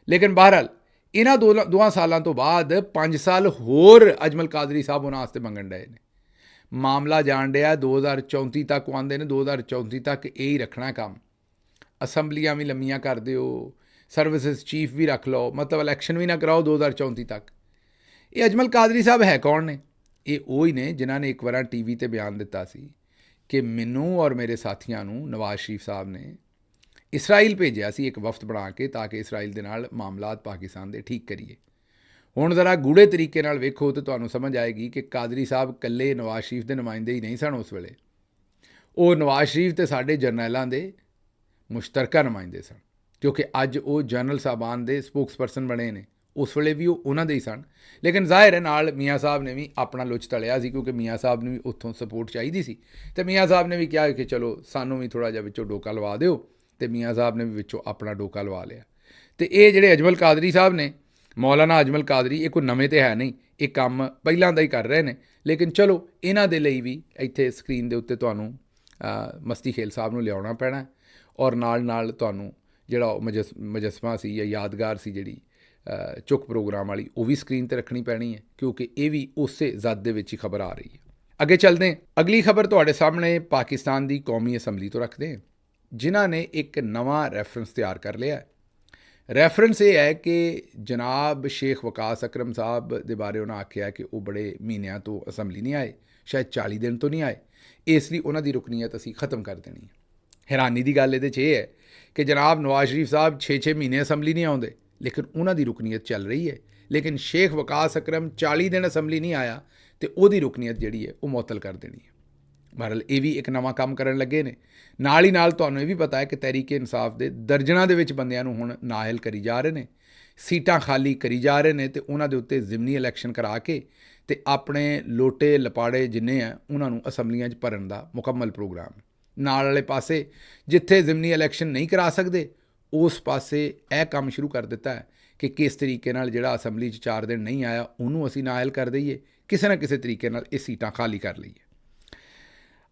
ਲੇਕਿਨ ਬਹਰਹਾਲ ਇਹਨਾਂ 2 ਸਾਲਾਂ ਤੋਂ ਬਾਅਦ 5 ਸਾਲ ਹੋਰ ਅਜਮਲ ਕਾਦਰੀ ਸਾਹਿਬ ਉਹਨਾਂ ਵਾਸਤੇ ਮੰਗਣ ਡਏ ਨੇ। ਮਾਮਲਾ ਜਾਣ ਡਿਆ 2034 ਤੱਕ ਆਉਂਦੇ ਨੇ, 2034 ਤੱਕ ਇਹ ਹੀ ਰੱਖਣਾ ਕੰਮ। ਅਸੈਂਬਲੀਆਂ ਵੀ ਲੰਮੀਆਂ ਕਰ ਦਿਓ, ਸਰਵਿਸਿਜ਼ ਚੀਫ ਵੀ ਰੱਖ ਲਓ, ਮਤਲਬ ਇਲੈਕਸ਼ਨ ਵੀ ਨਾ ਕਰਾਓ 2034 ਤੱਕ। ਇਹ ਅਜਮਲ ਕਾਦਰੀ ਸਾਹਿਬ ਹੈ ਕੌਣ ਨੇ? ਇਹ ਉਹ ਹੀ ਨੇ ਜਿਨ੍ਹਾਂ ਨੇ ਇੱਕ ਵਾਰ TV ਤੇ ਬਿਆਨ ਦਿੱਤਾ ਸੀ ਕਿ ਮੈਨੂੰ ਔਰ ਮੇਰੇ ਸਾਥੀਆਂ ਨੂੰ ਨਵਾਜ਼ ਸ਼ਰੀਫ ਸਾਹਿਬ ਨੇ ਇਸਰਾਈਲ ਭੇਜਿਆ ਸੀ ਇੱਕ ਵਫਦ ਬਣਾ ਕੇ ਤਾਂ ਕਿ ਇਸਰਾਈਲ ਦੇ ਨਾਲ ਮਾਮਲਾਤ ਪਾਕਿਸਤਾਨ ਦੇ ਠੀਕ ਕਰੀਏ। ਹੁਣ ਜ਼ਰਾ ਗੂੜੇ ਤਰੀਕੇ ਨਾਲ ਵੇਖੋ ਤਾਂ ਤੁਹਾਨੂੰ ਸਮਝ ਆਏਗੀ ਕਿ ਕਾਦਰੀ ਸਾਹਿਬ ਇਕੱਲੇ ਨਵਾਜ਼ ਸ਼ਰੀਫ ਦੇ ਨੁਮਾਇੰਦੇ ਹੀ ਨਹੀਂ ਸਨ ਉਸ ਵੇਲੇ। ਉਹ ਨਵਾਜ਼ ਸ਼ਰੀਫ ਤੇ ਸਾਡੇ ਜਰਨੈਲਾਂ ਦੇ ਮੁਸ਼ਤਰਕਾ ਨੁਮਾਇੰਦੇ ਸਨ, ਕਿਉਂਕਿ ਅੱਜ ਉਹ ਜਨਰਲ ਸਾਹਿਬਾਨ ਦੇ ਸਪੋਕਸਪਰਸਨ ਬਣੇ ਨੇ। ਉਸ ਵੇਲੇ ਵੀ ਉਹ ਉਹਨਾਂ ਦੇ ਹੀ ਸਨ, ਲੇਕਿਨ ਜ਼ਾਹਿਰ ਹੈ ਨਾਲ ਮੀਆਂ ਸਾਹਿਬ ਨੇ ਵੀ ਆਪਣਾ ਲੁੱਚ ਤਲਿਆ ਸੀ, ਕਿਉਂਕਿ ਮੀਆਂ ਸਾਹਿਬ ਨੂੰ ਵੀ ਉੱਥੋਂ ਸਪੋਰਟ ਚਾਹੀਦੀ ਸੀ ਅਤੇ ਮੀਆਂ ਸਾਹਿਬ ਨੇ ਵੀ ਕਿਹਾ ਕਿ ਚਲੋ ਸਾਨੂੰ ਵੀ ਥੋੜ੍ਹਾ ਜਿਹਾ ਵਿੱਚੋਂ ਡੋਕਾ ਲਵਾ ਦਿਓ, ਅਤੇ ਮੀਆਂ ਸਾਹਿਬ ਨੇ ਵੀ ਵਿੱਚੋਂ ਆਪਣਾ ਡੋਕਾ ਲਵਾ ਲਿਆ। ਅਤੇ ਇਹ ਜਿਹੜੇ ਅਜਮਲ ਕਾਦਰੀ ਸਾਹਿਬ ਨੇ, ਮੌਲਾਨਾ ਅਜਮਲ ਕਾਦਰੀ, ਇਹ ਕੋਈ ਨਵੇਂ ਤੇ ਹੈ ਨਹੀਂ, ਇਹ ਕੰਮ ਪਹਿਲਾਂ ਦਾ ਹੀ ਕਰ ਰਹੇ ਨੇ। ਲੇਕਿਨ ਚਲੋ ਇਹਨਾਂ ਦੇ ਲਈ ਵੀ ਇੱਥੇ ਸਕਰੀਨ ਦੇ ਉੱਤੇ ਤੁਹਾਨੂੰ ਮਸਤੀ ਖੇਲ ਸਾਹਿਬ ਨੂੰ ਲਿਆਉਣਾ ਪੈਣਾ, ਔਰ ਨਾਲ ਤੁਹਾਨੂੰ ਜਿਹੜਾ ਉਹ ਮੁਜੱਸਮਾ ਸੀ ਜਾਂ ਯਾਦਗਾਰ ਸੀ ਜਿਹੜੀ ਚੁੱਕ ਪ੍ਰੋਗਰਾਮ ਵਾਲੀ, ਉਹ ਵੀ ਸਕਰੀਨ 'ਤੇ ਰੱਖਣੀ ਪੈਣੀ ਹੈ, ਕਿਉਂਕਿ ਇਹ ਵੀ ਉਸੇ ਜ਼ਦ ਦੇ ਵਿੱਚ ਹੀ ਖਬਰ ਆ ਰਹੀ ਹੈ। ਅੱਗੇ ਚੱਲਦੇ ਹਾਂ। ਅਗਲੀ ਖਬਰ ਤੁਹਾਡੇ ਸਾਹਮਣੇ ਪਾਕਿਸਤਾਨ ਦੀ ਕੌਮੀ ਅਸੈਂਬਲੀ ਤੋਂ ਰੱਖਦੇ ਹਾਂ, ਜਿਨ੍ਹਾਂ ਨੇ ਇੱਕ ਨਵਾਂ ਰੈਫਰੈਂਸ ਤਿਆਰ ਕਰ ਲਿਆ। ਰੈਫਰੈਂਸ ਇਹ ਹੈ ਕਿ ਜਨਾਬ ਸ਼ੇਖ ਵਕਾਸ ਅਕਰਮ ਸਾਹਿਬ ਦੇ ਬਾਰੇ ਉਹਨਾਂ ਆਖਿਆ ਕਿ ਉਹ ਬੜੇ ਮਹੀਨਿਆਂ ਤੋਂ ਅਸੈਂਬਲੀ ਨਹੀਂ ਆਏ, ਸ਼ਾਇਦ 40 ਦਿਨ ਤੋਂ ਨਹੀਂ ਆਏ, ਇਸ ਲਈ ਉਹਨਾਂ ਦੀ ਰੁਕਨੀਅਤ ਅਸੀਂ ਖ਼ਤਮ ਕਰ ਦੇਣੀ ਹੈ। ਹੈਰਾਨੀ ਦੀ ਗੱਲ ਇਹਦੇ 'ਚ ਇਹ ਹੈ ਕਿ ਜਨਾਬ ਨਵਾਜ਼ ਸ਼ਰੀਫ ਸਾਹਿਬ 6-6 ਮਹੀਨੇ ਅਸੈਂਬਲੀ ਨਹੀਂ ਆਉਂਦੇ, ਲੇਕਿਨ ਉਹਨਾਂ ਦੀ ਰੁਕਨੀਅਤ ਚੱਲ ਰਹੀ ਹੈ। ਲੇਕਿਨ ਸ਼ੇਖ ਵਕਾਸ ਅਕਰਮ 40 ਦਿਨ ਅਸੈਂਬਲੀ ਨਹੀਂ ਆਇਆ ਅਤੇ ਉਹਦੀ ਰੁਕਨੀਅਤ ਜਿਹੜੀ ਹੈ ਉਹ ਮੁਅੱਤਲ ਕਰ ਦੇਣੀ ਹੈ। ਬਹਰਹਾਲ ਇਹ ਵੀ ਇੱਕ ਨਵਾਂ ਕੰਮ ਕਰਨ ਲੱਗੇ ਨੇ। ਨਾਲ ਹੀ ਨਾਲ ਤੁਹਾਨੂੰ ਇਹ ਵੀ ਪਤਾ ਹੈ ਕਿ ਤਹਿਰੀਕ-ਏ-ਇਨਸਾਫ ਦੇ ਦਰਜਨਾਂ ਦੇ ਵਿੱਚ ਬੰਦਿਆਂ ਨੂੰ ਹੁਣ ਨਾਅਲ ਕਰੀ ਜਾ ਰਹੇ ਨੇ, ਸੀਟਾਂ ਖਾਲੀ ਕਰੀ ਜਾ ਰਹੇ ਨੇ, ਅਤੇ ਉਹਨਾਂ ਦੇ ਉੱਤੇ ਜ਼ਿਮਨੀ ਇਲੈਕਸ਼ਨ ਕਰਾ ਕੇ ਅਤੇ ਆਪਣੇ ਲੋਟੇ ਲਪਾੜੇ ਜਿੰਨੇ ਆ ਉਹਨਾਂ ਨੂੰ ਅਸੈਂਬਲੀਆਂ 'ਚ ਭਰਨ ਦਾ ਮੁਕੰਮਲ ਪ੍ਰੋਗਰਾਮ। ਨਾਲ ਵਾਲੇ ਪਾਸੇ ਜਿੱਥੇ ਜ਼ਿਮਨੀ ਇਲੈਕਸ਼ਨ ਨਹੀਂ ਕਰਾ ਸਕਦੇ, ਉਸ ਪਾਸੇ ਇਹ ਕੰਮ ਸ਼ੁਰੂ ਕਰ ਦਿੱਤਾ ਹੈ ਕਿ ਕਿਸ ਤਰੀਕੇ ਨਾਲ ਜਿਹੜਾ ਅਸੈਂਬਲੀ 'ਚ 4 ਦਿਨ ਨਹੀਂ ਆਇਆ ਉਹਨੂੰ ਅਸੀਂ ਨਾਅਲ ਕਰ ਦਈਏ, ਕਿਸੇ ਨਾ ਕਿਸੇ ਤਰੀਕੇ ਨਾਲ ਇਹ ਸੀਟਾਂ ਖਾਲੀ ਕਰ ਲਈਏ।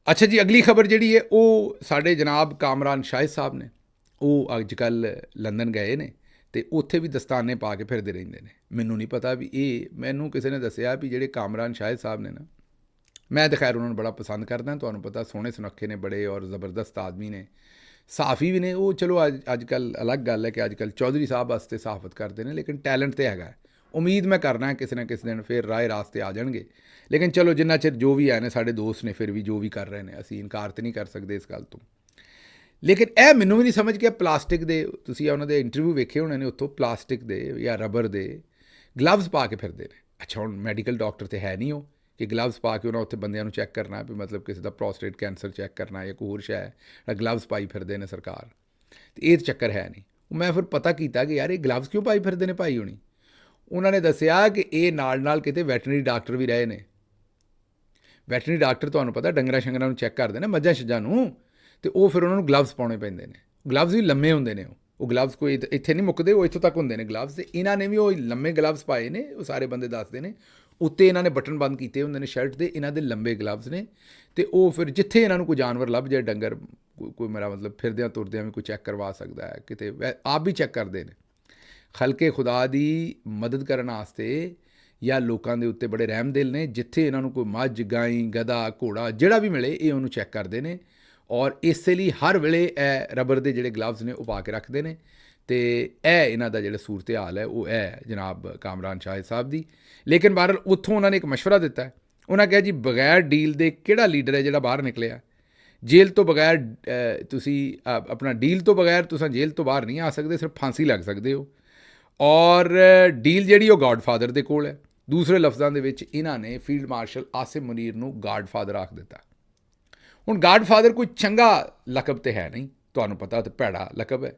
ਅੱਛਾ ਜੀ, ਅਗਲੀ ਖਬਰ ਜਿਹੜੀ ਹੈ ਉਹ ਸਾਡੇ ਜਨਾਬ ਕਾਮਰਾਨ ਸ਼ਾਹਿਦ ਸਾਹਿਬ ਨੇ। ਉਹ ਅੱਜ ਕੱਲ੍ਹ ਲੰਦਨ ਗਏ ਨੇ ਅਤੇ ਉੱਥੇ ਵੀ ਦਸਤਾਨੇ ਪਾ ਕੇ ਫਿਰਦੇ ਰਹਿੰਦੇ ਨੇ। ਮੈਨੂੰ ਨਹੀਂ ਪਤਾ ਵੀ ਇਹ, ਮੈਨੂੰ ਕਿਸੇ ਨੇ ਦੱਸਿਆ ਵੀ ਜਿਹੜੇ ਕਾਮਰਾਨ ਸ਼ਾਹਿਦ ਸਾਹਿਬ ਨੇ ਨਾ, ਮੈਂ ਤਾਂ ਖੈਰ ਉਹਨਾਂ ਨੂੰ ਬੜਾ ਪਸੰਦ ਕਰਦਾ, ਤੁਹਾਨੂੰ ਪਤਾ ਸੋਹਣੇ ਸੁਨੱਖੇ ਨੇ ਬੜੇ ਔਰ ਜ਼ਬਰਦਸਤ ਆਦਮੀ ਨੇ, ਸਾਫੀ ਵੀ ਨੇ ਉਹ। ਚਲੋ ਅੱਜ ਕੱਲ੍ਹ ਅਲੱਗ ਗੱਲ ਹੈ ਕਿ ਅੱਜ ਕੱਲ੍ਹ ਚੌਧਰੀ ਸਾਹਿਬ ਵਾਸਤੇ ਸਾਫਤ ਕਰਦੇ ਨੇ, ਲੇਕਿਨ ਟੈਲੈਂਟ ਤਾਂ ਹੈਗਾ। ਉਮੀਦ ਮੈਂ ਕਰਨਾ ਕਿਸੇ ਨਾ ਕਿਸੇ ਦਿਨ ਫਿਰ ਰਾਹ ਰਾਸਤੇ ਆ ਜਾਣਗੇ। ਲੇਕਿਨ ਚਲੋ ਜਿੰਨਾ ਚਿਰ ਜੋ ਵੀ ਆਏ ਨੇ ਸਾਡੇ ਦੋਸਤ ਨੇ, ਫਿਰ ਵੀ ਜੋ ਵੀ ਕਰ ਰਹੇ ਨੇ ਅਸੀਂ ਇਨਕਾਰ ਤਾਂ ਨਹੀਂ ਕਰ ਸਕਦੇ ਇਸ ਗੱਲ ਤੋਂ। ਲੇਕਿਨ ਇਹ ਮੈਨੂੰ ਵੀ ਨਹੀਂ ਸਮਝ ਗਿਆ, ਪਲਾਸਟਿਕ ਦੇ, ਤੁਸੀਂ ਉਹਨਾਂ ਦੇ ਇੰਟਰਵਿਊ ਵੇਖੇ ਹੋਣੇ ਨੇ, ਉੱਥੋਂ ਪਲਾਸਟਿਕ ਦੇ ਜਾਂ ਰਬਰ ਦੇ ਗਲਵਜ਼ ਪਾ ਕੇ ਫਿਰਦੇ ਨੇ। ਅੱਛਾ ਹੁਣ ਮੈਡੀਕਲ ਡਾਕਟਰ ਤਾਂ ਹੈ ਨਹੀਂ ਉਹ ਕਿ ਗਲਵਜ਼ ਪਾ ਕੇ ਉਹਨਾਂ ਉੱਥੇ ਬੰਦਿਆਂ ਨੂੰ ਚੈੱਕ ਕਰਨਾ ਵੀ ਮਤਲਬ ਕਿਸੇ ਦਾ ਪ੍ਰੋਸਟੇਟ ਕੈਂਸਰ ਚੈੱਕ ਕਰਨਾ ਜਾਂ ਕੋਈ ਹੋਰ ਸ਼ੈ ਹੈ, ਗਲਵਜ਼ ਪਾਈ ਫਿਰਦੇ ਨੇ ਸਰਕਾਰ। ਅਤੇ ਇਹ ਚੱਕਰ ਹੈ ਨਹੀਂ। ਮੈਂ ਫਿਰ ਪਤਾ ਕੀਤਾ ਕਿ ਯਾਰ ਇਹ ਗਲਵਜ਼ ਕਿਉਂ ਪਾਈ ਫਿਰਦੇ ਨੇ ਭਾਈ ਹੋਣੀ। ਉਹਨਾਂ ਨੇ ਦੱਸਿਆ ਕਿ ਇਹ ਨਾਲ ਕਿਤੇ ਵੈਟਰਨਰੀ ਡਾਕਟਰ ਵੀ ਰਹੇ ਨੇ। ਵੈਟਰਨਰੀ ਡਾਕਟਰ ਤੁਹਾਨੂੰ ਪਤਾ ਡੰਗਰਾਂ ਸ਼ੰਗਰਾਂ ਨੂੰ ਚੈੱਕ ਕਰਦੇ ਨੇ, ਮੱਝਾਂ ਛੱਜਾਂ ਨੂੰ, ਅਤੇ ਉਹ ਫਿਰ ਉਹਨਾਂ ਨੂੰ ਗਲਵਜ਼ ਪਾਉਣੇ ਪੈਂਦੇ ਨੇ। ਗਲਵਜ਼ ਵੀ ਲੰਮੇ ਹੁੰਦੇ ਨੇ, ਉਹ ਗਲਵਜ਼ ਕੋਈ ਇੱਥੇ ਨਹੀਂ ਮੁੱਕਦੇ, ਉਹ ਇੱਥੋਂ ਤੱਕ ਹੁੰਦੇ ਨੇ ਗਲਵਜ਼। ਅਤੇ ਇਹਨਾਂ ਨੇ ਵੀ ਉਹ ਲੰਮੇ ਗਲਵਜ਼ ਪਾਏ ਨੇ, ਉਹ ਸਾਰੇ ਬੰਦੇ ਦੱਸਦੇ ਨੇ। ਉੱਤੇ ਇਹਨਾਂ ਨੇ ਬਟਨ ਬੰਦ ਕੀਤੇ ਹੁੰਦੇ ਨੇ ਸ਼ਰਟ ਦੇ, ਇਹਨਾਂ ਦੇ ਲੰਬੇ ਗਲਵਜ਼ ਨੇ। ਅਤੇ ਉਹ ਫਿਰ ਜਿੱਥੇ ਇਹਨਾਂ ਨੂੰ ਕੋਈ ਜਾਨਵਰ ਲੱਭ ਜਾਏ, ਡੰਗਰ ਕੋਈ ਮੇਰਾ ਮਤਲਬ ਫਿਰਦਿਆਂ ਤੁਰਦਿਆਂ ਵੀ ਕੋਈ ਚੈੱਕ ਕਰਵਾ ਸਕਦਾ ਹੈ, ਕਿਤੇ ਆਪ ਵੀ ਚੈੱਕ ਕਰਦੇ ਨੇ। ਖਲਕੇ ਖੁਦਾ ਦੀ ਮਦਦ ਕਰਨ ਵਾਸਤੇ ਜਾਂ ਲੋਕਾਂ ਦੇ ਉੱਤੇ ਬੜੇ ਰਹਿਮਦਿਲ ਨੇ। ਜਿੱਥੇ ਇਹਨਾਂ ਨੂੰ ਕੋਈ ਮੱਝ, ਗਾਈ, ਗਧਾ, ਘੋੜਾ ਜਿਹੜਾ ਵੀ ਮਿਲੇ, ਇਹ ਉਹਨੂੰ ਚੈੱਕ ਕਰਦੇ ਨੇ। ਔਰ ਇਸੇ ਲਈ ਹਰ ਵੇਲੇ ਇਹ ਰਬਰ ਦੇ ਜਿਹੜੇ ਗਲਵਜ਼ ਨੇ ਉਹ ਪਾ ਕੇ ਰੱਖਦੇ ਨੇ। ਅਤੇ ਇਹ ਇਹਨਾਂ ਦਾ ਜਿਹੜਾ ਸੂਰਤ ਹਾਲ ਹੈ ਉਹ ਹੈ ਜਨਾਬ ਕਾਮਰਾਨ ਸ਼ਾਹਿਦ ਸਾਹਿਬ ਦੀ। ਲੇਕਿਨ ਬਹਰਹਾਲ ਉੱਥੋਂ ਉਹਨਾਂ ਨੇ ਇੱਕ ਮਸ਼ਵਰਾ ਦਿੱਤਾ। ਉਹਨਾਂ ਕਿਹਾ ਜੀ ਬਗੈਰ ਡੀਲ ਦੇ ਕਿਹੜਾ ਲੀਡਰ ਹੈ ਜਿਹੜਾ ਬਾਹਰ ਨਿਕਲਿਆ। ਜੇਲ੍ਹ ਤੋਂ ਬਗੈਰ ਤੁਸੀਂ ਆਪਣਾ ਡੀਲ ਤੋਂ ਬਗੈਰ ਤੁਸੀਂ ਜੇਲ੍ਹ ਤੋਂ ਬਾਹਰ ਨਹੀਂ ਆ ਸਕਦੇ, ਸਿਰਫ ਫਾਂਸੀ ਲੱਗ ਸਕਦੇ ਹੋ। ਔਰ ਡੀਲ ਜਿਹੜੀ ਉਹ ਗॉडਫਾਦਰ ਦੇ ਕੋਲ ਹੈ। ਦੂਸਰੇ ਲਫ਼ਜ਼ਾਂ ਦੇ ਵਿੱਚ ਇਹਨਾਂ ਨੇ ਫੀਲਡ ਮਾਰਸ਼ਲ ਆਸਿਮ ਮੁਨੀਰ ਨੂੰ ਗॉडਫਾਦਰ ਆਖ ਦਿੱਤਾ। ਹੁਣ ਗॉडਫਾਦਰ ਕੋਈ ਚੰਗਾ ਲਕਬ ਤਾਂ ਹੈ ਨਹੀਂ, ਤੁਹਾਨੂੰ ਪਤਾ, ਤਾਂ ਭੈੜਾ ਲਕਬ ਹੈ।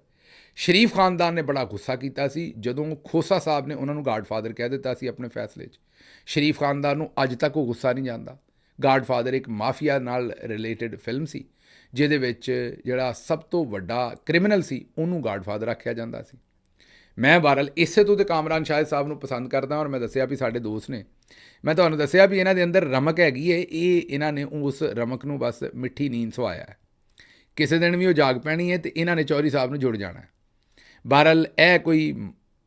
ਸ਼ਰੀਫ ਖਾਨਦਾਨ ਨੇ ਬੜਾ ਗੁੱਸਾ ਕੀਤਾ ਸੀ ਜਦੋਂ ਖੋਸਾ ਸਾਹਿਬ ਨੇ ਉਹਨਾਂ ਨੂੰ ਗॉडਫਾਦਰ ਕਹਿ ਦਿੱਤਾ ਸੀ ਆਪਣੇ ਫੈਸਲੇ 'ਚ। ਸ਼ਰੀਫ ਖਾਨਦਾਨ ਨੂੰ ਅੱਜ ਤੱਕ ਉਹ ਗੁੱਸਾ ਨਹੀਂ ਜਾਂਦਾ। ਗॉडਫਾਦਰ ਇੱਕ ਮਾਫੀਆ ਨਾਲ ਰਿਲੇਟਡ ਫਿਲਮ ਸੀ, ਜਿਹਦੇ ਵਿੱਚ ਜਿਹੜਾ ਸਭ ਤੋਂ ਵੱਡਾ ਕ੍ਰਿਮੀਨਲ ਸੀ ਉਹਨੂੰ ਗॉडਫਾਦਰ ਆਖਿਆ ਜਾਂਦਾ ਸੀ। ਮੈਂ ਬਹਰਹਾਲ ਇਸੇ ਤੋਂ ਤੇ ਕਾਮਰਾਨ ਸ਼ਾਹਿਦ ਸਾਹਿਬ ਨੂੰ ਪਸੰਦ ਕਰਦਾ। ਔਰ ਮੈਂ ਦੱਸਿਆ ਵੀ ਸਾਡੇ ਦੋਸਤ ਨੇ, ਮੈਂ ਤੁਹਾਨੂੰ ਦੱਸਿਆ ਵੀ ਇਹਨਾਂ ਦੇ ਅੰਦਰ ਰਮਕ ਹੈਗੀ ਹੈ। ਇਹ ਇਹਨਾਂ ਨੇ ਉਸ ਰਮਕ ਨੂੰ ਬਸ ਮਿੱਠੀ ਨੀਂਦ ਸਵਾਇਆ ਹੈ। ਕਿਸੇ ਦਿਨ ਵੀ ਉਹ ਜਾਗ ਪੈਣੀ ਹੈ ਅਤੇ ਇਹਨਾਂ ਨੇ ਚੌਧਰੀ ਸਾਹਿਬ ਨੂੰ ਜੁੜ ਜਾਣਾ। ਬਹਰਹਾਲ ਇਹ ਕੋਈ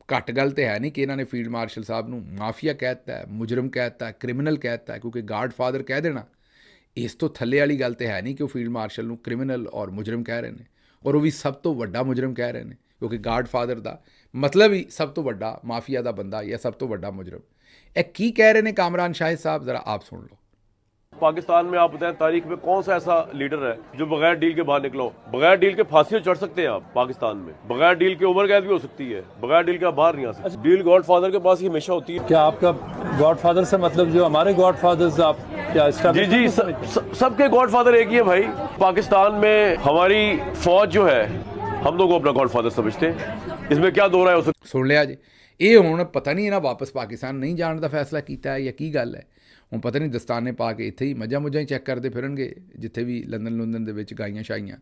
ਘੱਟ ਗੱਲ ਤਾਂ ਹੈ ਨਹੀਂ ਕਿ ਇਹਨਾਂ ਨੇ ਫੀਲਡ ਮਾਰਸ਼ਲ ਸਾਹਿਬ ਨੂੰ ਮਾਫੀਆ ਕਹਿ ਦਿੱਤਾ, ਮੁਜਰਮ ਕਹਿ ਦਿੱਤਾ, ਕ੍ਰਿਮੀਨਲ ਕਹਿ ਦਿੱਤਾ। ਕਿਉਂਕਿ ਗॉडਫਾਦਰ ਕਹਿ ਦੇਣਾ ਇਸ ਤੋਂ ਥੱਲੇ ਵਾਲੀ ਗੱਲ ਤਾਂ ਹੈ ਨਹੀਂ ਕਿ ਉਹ ਫੀਲਡ ਮਾਰਸ਼ਲ ਨੂੰ ਕ੍ਰਿਮੀਨਲ ਔਰ ਮੁਜਰਮ ਕਹਿ ਰਹੇ ਨੇ, ਔਰ ਉਹ ਵੀ ਸਭ ਤੋਂ ਵੱਡਾ ਮੁਜਰਮ ਕਹਿ ਰਹੇ ਨੇ। ਕਿਉਂਕਿ ਗॉडਫਾਦਰ ਦਾ ਮਤਲਬ ਹੀ ਸਭ ਤੋਂ ਵੱਡਾ ਮਾਫੀਆ ਦਾ ਬੰਦਾ ਜਾਂ ਸਭ ਤੋਂ ਵੱਡਾ ਮੁਜਰਮ। ਇਹ ਕੀ ਕਹਿ ਰਹੇ ਨੇ ਕਾਮਰਾਨ ਸ਼ਾहिद साहब, ज़रा आप सुन लो। पाकिस्तान में आप बताएं तारीख में कौन सा ऐसा लीडर है जो बगैर डील के बाहर निकलो। बगैर डील के फांसी चढ़ सकते हैं आप पाकिस्तान में, बगैर डील के उम्र कैद भी हो सकती है, बगैर डील के आप बाहर नहीं आ सकते। डील गॉडफादर के पास ही हमेशा होती है। क्या आपका गॉडफादर से मतलब जो हमारे गॉडफादर्स आप क्या जी सबके गॉडफादर एक ही है भाई। पाकिस्तान में हमारी फौज जो है हम लोग को अपना गॉडफादर समझते हैं, इसमें क्या दो राय हो सकती। ਸੁਣ ਲਿਆ ਜੀ। ਇਹ ਹੁਣ ਪਤਾ ਨਹੀਂ ਇਹਨਾਂ ਵਾਪਸ ਪਾਕਿਸਤਾਨ ਨਹੀਂ ਜਾਣ ਦਾ ਫੈਸਲਾ ਕੀਤਾ ਹੈ ਜਾਂ ਕੀ ਗੱਲ ਹੈ। ਹੁਣ ਪਤਾ ਨਹੀਂ ਦਸਤਾਨੇ ਪਾ ਕੇ ਇੱਥੇ ਹੀ ਮੱਝਾਂ ਮੁੱਝਾਂ ਹੀ ਚੈੱਕ ਕਰਦੇ ਫਿਰਨਗੇ ਜਿੱਥੇ ਵੀ ਲੰਦਨ ਦੇ ਵਿੱਚ ਗਾਈਆਂ ਸ਼ਾਈਆਂ,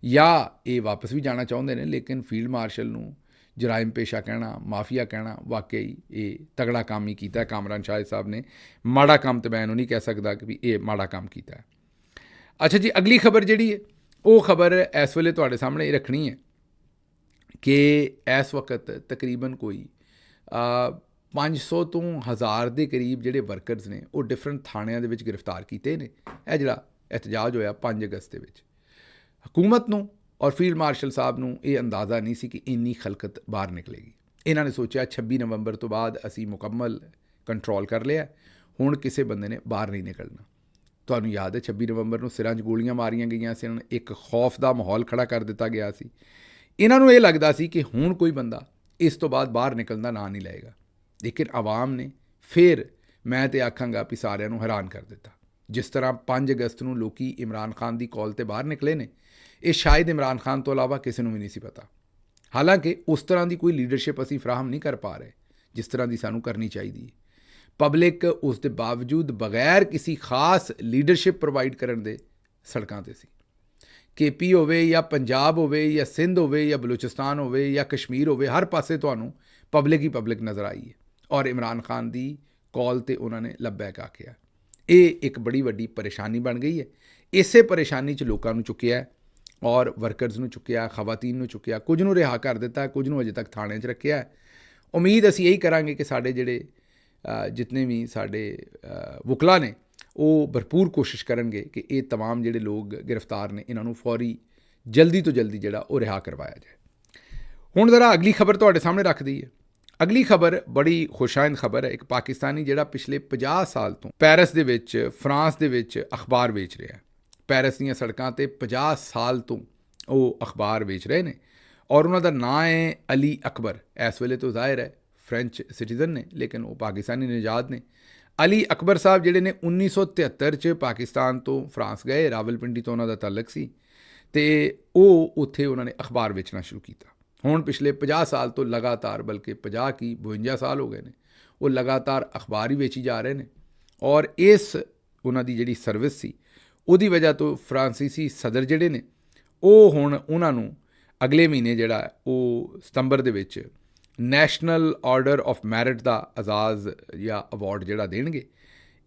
ਜਾਂ ਇਹ ਵਾਪਸ ਵੀ ਜਾਣਾ ਚਾਹੁੰਦੇ ਨੇ। ਲੇਕਿਨ ਫੀਲਡ ਮਾਰਸ਼ਲ ਨੂੰ ਜਰਾਇਮ ਪੇਸ਼ਾ ਕਹਿਣਾ, ਮਾਫੀਆ ਕਹਿਣਾ, ਵਾਕਈ ਇਹ ਤਗੜਾ ਕੰਮ ਹੀ ਕੀਤਾ ਕਾਮਰਾਨ ਸ਼ਾਹਿਦ ਸਾਹਿਬ ਨੇ। ਮਾੜਾ ਕੰਮ ਤਾਂ ਮੈਂ ਇਹਨੂੰ ਨਹੀਂ ਕਹਿ ਸਕਦਾ ਕਿ ਵੀ ਇਹ ਮਾੜਾ ਕੰਮ ਕੀਤਾ। ਅੱਛਾ ਜੀ, ਅਗਲੀ ਖਬਰ ਜਿਹੜੀ ਹੈ ਉਹ ਖਬਰ ਇਸ ਵੇਲੇ ਤੁਹਾਡੇ ਸਾਹਮਣੇ ਇਹ ਰੱਖਣੀ ਹੈ ਕਿ ਇਸ ਵਕਤ ਤਕਰੀਬਨ ਕੋਈ 500 ਤੋਂ 1000 ਦੇ ਕਰੀਬ ਜਿਹੜੇ ਵਰਕਰਸ ਨੇ ਉਹ ਡਿਫਰੈਂਟ ਥਾਣਿਆਂ ਦੇ ਵਿੱਚ ਗ੍ਰਿਫਤਾਰ ਕੀਤੇ ਨੇ। ਇਹ ਜਿਹੜਾ ਇhtਜਾਜ ਹੋਇਆ 5 ਅਗਸਤ ਦੇ ਵਿੱਚ, ਹਕੂਮਤ ਨੂੰ ਔਰ ਫੀਲਡ ਮਾਰਸ਼ਲ ਸਾਹਿਬ ਨੂੰ ਇਹ ਅੰਦਾਜ਼ਾ ਨਹੀਂ ਸੀ ਕਿ ਇੰਨੀ ਖਲਕਤ ਬਾਹਰ ਨਿਕਲੇਗੀ। ਇਹਨਾਂ ਨੇ ਸੋਚਿਆ 26 ਨਵੰਬਰ ਤੋਂ ਬਾਅਦ ਅਸੀਂ ਮੁਕੰਮਲ ਕੰਟਰੋਲ ਕਰ ਲਿਆ, ਹੁਣ ਕਿਸੇ ਬੰਦੇ ਨੇ ਬਾਹਰ ਨਹੀਂ ਨਿਕਲਣਾ। ਤੁਹਾਨੂੰ ਯਾਦ ਹੈ 26 ਨਵੰਬਰ ਨੂੰ ਸਿਰਾਂ 'ਚ ਗੋਲੀਆਂ ਮਾਰੀਆਂ ਗਈਆਂ ਸੀ, ਇੱਕ ਖੌਫ ਦਾ ਮਾਹੌਲ ਖੜਾ ਕਰ ਦਿੱਤਾ ਗਿਆ ਸੀ। ਇਹਨਾਂ ਨੂੰ ਇਹ ਲੱਗਦਾ ਸੀ ਕਿ ਹੁਣ ਕੋਈ ਬੰਦਾ ਇਸ ਤੋਂ ਬਾਅਦ ਬਾਹਰ ਨਿਕਲਣ ਦਾ ਨਾਂ ਨਹੀਂ ਲਏਗਾ। ਲੇਕਿਨ ਆਵਾਮ ਨੇ ਫਿਰ, ਮੈਂ ਤਾਂ ਆਖਾਂਗਾ ਵੀ ਸਾਰਿਆਂ ਨੂੰ ਹੈਰਾਨ ਕਰ ਦਿੱਤਾ। ਜਿਸ ਤਰ੍ਹਾਂ 5 ਅਗਸਤ ਨੂੰ ਲੋਕੀ ਇਮਰਾਨ ਖਾਨ ਦੀ ਕਾਲ 'ਤੇ ਬਾਹਰ ਨਿਕਲੇ ਨੇ, ਇਹ ਸ਼ਾਇਦ ਇਮਰਾਨ ਖਾਨ ਤੋਂ ਇਲਾਵਾ ਕਿਸੇ ਨੂੰ ਵੀ ਨਹੀਂ ਸੀ ਪਤਾ। ਹਾਲਾਂਕਿ ਉਸ ਤਰ੍ਹਾਂ ਦੀ ਕੋਈ ਲੀਡਰਸ਼ਿਪ ਅਸੀਂ ਫਰਾਹਮ ਨਹੀਂ ਕਰ ਪਾ ਰਹੇ ਜਿਸ ਤਰ੍ਹਾਂ ਦੀ ਸਾਨੂੰ ਕਰਨੀ ਚਾਹੀਦੀ ਹੈ। ਪਬਲਿਕ ਉਸ ਦੇ ਬਾਵਜੂਦ ਬਗੈਰ ਕਿਸੇ ਖਾਸ ਲੀਡਰਸ਼ਿਪ ਪ੍ਰੋਵਾਈਡ ਕਰਨ ਦੇ ਸੜਕਾਂ 'ਤੇ ਸੀ। KP ਹੋਵੇ ਜਾਂ ਪੰਜਾਬ ਹੋਵੇ ਜਾਂ ਸਿੰਧ ਹੋਵੇ ਜਾਂ ਬਲੂਚਿਸਤਾਨ ਹੋਵੇ ਜਾਂ ਕਸ਼ਮੀਰ ਹੋਵੇ, ਹਰ ਪਾਸੇ ਤੁਹਾਨੂੰ ਪਬਲਿਕ ਹੀ ਪਬਲਿਕ ਨਜ਼ਰ ਆਈ ਹੈ। ਔਰ ਇਮਰਾਨ ਖਾਨ ਦੀ ਕਾਲ 'ਤੇ ਉਹਨਾਂ ਨੇ ਲੱਬੈਕ ਆਖਿਆ। ਇਹ ਇੱਕ ਬੜੀ ਵੱਡੀ ਪਰੇਸ਼ਾਨੀ ਬਣ ਗਈ ਹੈ। ਇਸੇ ਪਰੇਸ਼ਾਨੀ 'ਚ ਲੋਕਾਂ ਨੂੰ ਚੁੱਕਿਆ ਔਰ ਵਰਕਰਸ ਨੂੰ ਚੁੱਕਿਆ, ਖਵਾਤੀਨ ਨੂੰ ਚੁੱਕਿਆ, ਕੁਝ ਨੂੰ ਰਿਹਾ ਕਰ ਦਿੱਤਾ, ਕੁਝ ਨੂੰ ਅਜੇ ਤੱਕ ਥਾਣੇ 'ਚ ਰੱਖਿਆ। ਉਮੀਦ ਅਸੀਂ ਇਹੀ ਕਰਾਂਗੇ ਕਿ ਸਾਡੇ ਜਿਹੜੇ ਜਿਤਨੇ ਵੀ ਸਾਡੇ ਵਕਲਾ ਨੇ ਉਹ ਭਰਪੂਰ ਕੋਸ਼ਿਸ਼ ਕਰਨਗੇ ਕਿ ਇਹ तमाम ਜਿਹੜੇ ਲੋਕ ਗ੍ਰਿਫਤਾਰ ਨੇ ਇਹਨਾਂ ਨੂੰ ਫੌਰੀ ਜਲਦੀ ਤੋਂ ਜਲਦੀ ਜਿਹੜਾ ਉਹ ਰਿਹਾ ਕਰਵਾਇਆ ਜਾਏ। ਹੁਣ ਜ਼ਰਾ ਅਗਲੀ ਖਬਰ ਤੁਹਾਡੇ ਸਾਹਮਣੇ ਰੱਖ ਦਈਏ। ਅਗਲੀ ਖਬਰ ਬੜੀ ਖੁਸ਼ਾਇੰਦ ਖਬਰ ਹੈ। ਇੱਕ ਪਾਕਿਸਤਾਨੀ ਜਿਹੜਾ ਪਿਛਲੇ 50 ਸਾਲ ਤੋਂ ਪੈਰਿਸ ਦੇ ਵਿੱਚ, ਫਰਾਂਸ ਦੇ ਵਿੱਚ ਅਖਬਾਰ ਵੇਚ ਰਿਹਾ। ਪੈਰਿਸ ਦੀਆਂ ਸੜਕਾਂ 'ਤੇ 50 ਸਾਲ ਤੋਂ ਉਹ ਅਖਬਾਰ ਵੇਚ ਰਹੇ ਨੇ ਔਰ ਉਹਨਾਂ ਦਾ ਨਾਂ ਹੈ ਅਲੀ ਅਕਬਰ। ਇਸ ਵੇਲੇ ਤੋਂ ਜ਼ਾਹਿਰ ਹੈ ਫ੍ਰੈਂਚ ਸਿਟੀਜ਼ਨ ਨੇ, ਲੇਕਿਨ ਉਹ ਪਾਕਿਸਤਾਨੀ ਨਿਜਾਤ ਨੇ। ਅਲੀ ਅਕਬਰ ਸਾਹਿਬ ਜਿਹੜੇ ਨੇ 1973 'ਚ ਪਾਕਿਸਤਾਨ ਤੋਂ ਫਰਾਂਸ ਗਏ, ਰਾਵਲਪਿੰਡੀ ਤੋਂ ਉਹਨਾਂ ਦਾ ਤਾਲੁਕ ਸੀ, ਅਤੇ ਉਹ ਉੱਥੇ ਉਹਨਾਂ ਨੇ ਅਖਬਾਰ ਵੇਚਣਾ ਸ਼ੁਰੂ ਕੀਤਾ। ਹੁਣ ਪਿਛਲੇ 50 ਸਾਲ ਤੋਂ ਲਗਾਤਾਰ, ਬਲਕਿ 50 ਕੀ 52 ਸਾਲ ਹੋ ਗਏ ਨੇ, ਉਹ ਲਗਾਤਾਰ ਅਖਬਾਰ ਹੀ ਵੇਚੀ ਜਾ ਰਹੇ ਨੇ। ਔਰ ਇਸ ਉਹਨਾਂ ਦੀ ਜਿਹੜੀ ਸਰਵਿਸ ਸੀ ਉਹਦੀ ਵਜ੍ਹਾ ਤੋਂ ਫਰਾਂਸੀਸੀ ਸਦਰ ਜਿਹੜੇ ਨੇ ਉਹ ਹੁਣ ਉਹਨਾਂ ਨੂੰ ਅਗਲੇ ਮਹੀਨੇ ਜਿਹੜਾ ਉਹ ਸਤੰਬਰ ਦੇ ਵਿੱਚ ਨੈਸ਼ਨਲ ਆਰਡਰ ਆਫ ਮੈਰਿਟ ਦਾ ਅਜ਼ਾਜ਼ ਜਾਂ ਅਵਾਰਡ ਜਿਹੜਾ ਦੇਣਗੇ।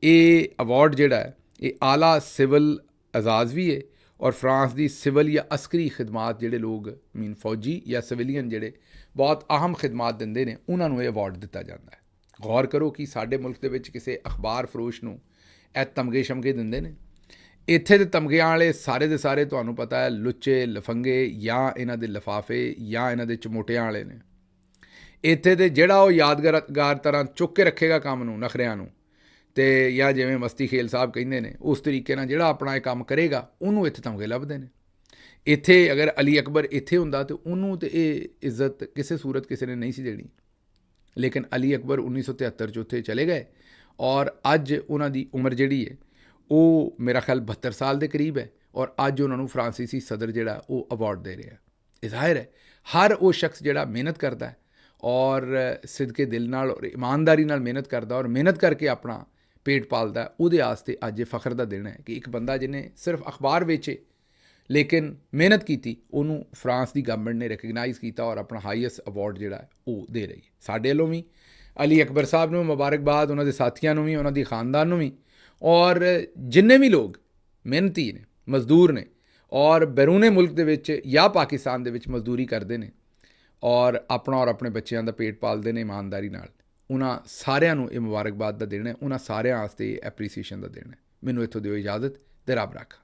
ਇਹ ਅਵਾਰਡ ਜਿਹੜਾ ਹੈ ਇਹ ਆਲਾ ਸਿਵਲ ਅਜ਼ਾਜ਼ ਵੀ ਹੈ, ਔਰ ਫਰਾਂਸ ਦੀ ਸਿਵਲ ਜਾਂ ਅਸਕਰੀ ਖਿਦਮਾਤ ਜਿਹੜੇ ਲੋਕ ਫੌਜੀ ਜਾਂ ਸਿਵਲੀਅਨ ਜਿਹੜੇ ਬਹੁਤ ਅਹਿਮ ਖਿਦਮਾਤ ਦਿੰਦੇ ਨੇ ਉਹਨਾਂ ਨੂੰ ਇਹ ਅਵਾਰਡ ਦਿੱਤਾ ਜਾਂਦਾ ਹੈ। ਗੌਰ ਕਰੋ ਕਿ ਸਾਡੇ ਮੁਲਕ ਦੇ ਵਿੱਚ ਕਿਸੇ ਅਖਬਾਰ ਫਰੋਸ਼ ਨੂੰ ਇਹ ਤਮਗੇ ਸ਼ਮਗੇ ਦਿੰਦੇ ਨੇ। ਇੱਥੇ ਦੇ ਤਮਗਿਆਂ ਵਾਲੇ ਸਾਰੇ ਦੇ ਸਾਰੇ ਤੁਹਾਨੂੰ ਪਤਾ ਹੈ ਲੁੱਚੇ ਲਫੰਗੇ ਜਾਂ ਇਹਨਾਂ ਦੇ ਲਿਫਾਫੇ ਜਾਂ ਇਹਨਾਂ ਦੇ ਚਮੋਟਿਆਂ ਵਾਲੇ ਨੇ। ਇੱਥੇ ਦੇ ਜਿਹੜਾ ਉਹ ਯਾਦਗਾਰ ਤਰ੍ਹਾਂ ਚੁੱਕ ਕੇ ਰੱਖੇਗਾ ਕੰਮ ਨੂੰ, ਨਖਰਿਆਂ ਨੂੰ, ਅਤੇ ਜਾਂ ਜਿਵੇਂ ਮਸਤੀ ਖੇਲ ਸਾਹਿਬ ਕਹਿੰਦੇ ਨੇ ਉਸ ਤਰੀਕੇ ਨਾਲ ਜਿਹੜਾ ਆਪਣਾ ਇਹ ਕੰਮ ਕਰੇਗਾ ਉਹਨੂੰ ਇੱਥੇ ਤਮਗੇ ਲੱਭਦੇ ਨੇ। ਇੱਥੇ ਅਗਰ ਅਲੀ ਅਕਬਰ ਇੱਥੇ ਹੁੰਦਾ ਤਾਂ ਉਹਨੂੰ ਤਾਂ ਇਹ ਇੱਜ਼ਤ ਕਿਸੇ ਸੂਰਤ ਕਿਸੇ ਨੇ ਨਹੀਂ ਸੀ ਦੇਣੀ। ਲੇਕਿਨ ਅਲੀ ਅਕਬਰ 1973 'ਚ ਉੱਥੇ ਚਲੇ ਗਏ, ਔਰ ਅੱਜ ਉਹਨਾਂ ਦੀ ਉਮਰ ਜਿਹੜੀ ਹੈ ਉਹ ਮੇਰਾ ਖਿਆਲ 72 ਸਾਲ ਦੇ ਕਰੀਬ ਹੈ, ਔਰ ਅੱਜ ਉਹਨਾਂ ਨੂੰ ਫਰਾਂਸੀਸੀ ਸਦਰ ਜਿਹੜਾ ਉਹ ਅਵਾਰਡ ਦੇ ਰਿਹਾ। ਇਹ ਜ਼ਾਹਿਰ ਹੈ ਹਰ ਉਹ ਸ਼ਖਸ ਜਿਹੜਾ ਮਿਹਨਤ ਕਰਦਾ ਹੈ ਔਰ ਸਿਦਕੇ ਦਿਲ ਨਾਲ ਔਰ ਇਮਾਨਦਾਰੀ ਨਾਲ ਮਿਹਨਤ ਕਰਦਾ ਔਰ ਮਿਹਨਤ ਕਰਕੇ ਆਪਣਾ ਪੇਟ ਪਾਲਦਾ, ਉਹਦੇ ਵਾਸਤੇ ਅੱਜ ਇਹ ਫਖਰ ਦਾ ਦਿਨ ਹੈ ਕਿ ਇੱਕ ਬੰਦਾ ਜਿਹਨੇ ਸਿਰਫ ਅਖਬਾਰ ਵੇਚੇ ਲੇਕਿਨ ਮਿਹਨਤ ਕੀਤੀ, ਉਹਨੂੰ ਫਰਾਂਸ ਦੀ ਗਵਰਨਮੈਂਟ ਨੇ ਰਿਕਗਨਾਈਜ਼ ਕੀਤਾ ਔਰ ਆਪਣਾ ਹਾਈਐਸਟ ਅਵਾਰਡ ਜਿਹੜਾ ਉਹ ਦੇ ਰਹੀ। ਸਾਡੇ ਵੱਲੋਂ ਵੀ ਅਲੀ ਅਕਬਰ ਸਾਹਿਬ ਨੂੰ ਮੁਬਾਰਕਬਾਦ, ਉਹਨਾਂ ਦੇ ਸਾਥੀਆਂ ਨੂੰ ਵੀ, ਉਹਨਾਂ ਦੀ ਖਾਨਦਾਨ ਨੂੰ ਵੀ, ਔਰ ਜਿੰਨੇ ਵੀ ਲੋਕ ਮਿਹਨਤੀ ਨੇ, ਮਜ਼ਦੂਰ ਨੇ ਔਰ ਬੈਰੂਨੇ ਮੁਲਕ ਦੇ ਵਿੱਚ ਜਾਂ ਪਾਕਿਸਤਾਨ ਦੇ ਵਿੱਚ ਮਜ਼ਦੂਰੀ ਕਰਦੇ ਨੇ ਔਰ ਆਪਣਾ ਔਰ ਆਪਣੇ ਬੱਚਿਆਂ ਦਾ ਪੇਟ ਪਾਲਦੇ ਨੇ ਇਮਾਨਦਾਰੀ ਨਾਲ, ਉਹਨਾਂ ਸਾਰਿਆਂ ਨੂੰ ਇਹ ਮੁਬਾਰਕਬਾਦ ਦਾ ਦਿਨ ਹੈ। ਉਹਨਾਂ ਸਾਰਿਆਂ ਵਾਸਤੇ ਐਪਰੀਸੀਏਸ਼ਨ ਦਾ ਦਿਨ ਹੈ। ਮੈਨੂੰ ਇੱਥੋਂ ਦਿਓ ਇਜਾਜ਼ਤ, ਤੇ ਰੱਬ ਰੱਖਾ।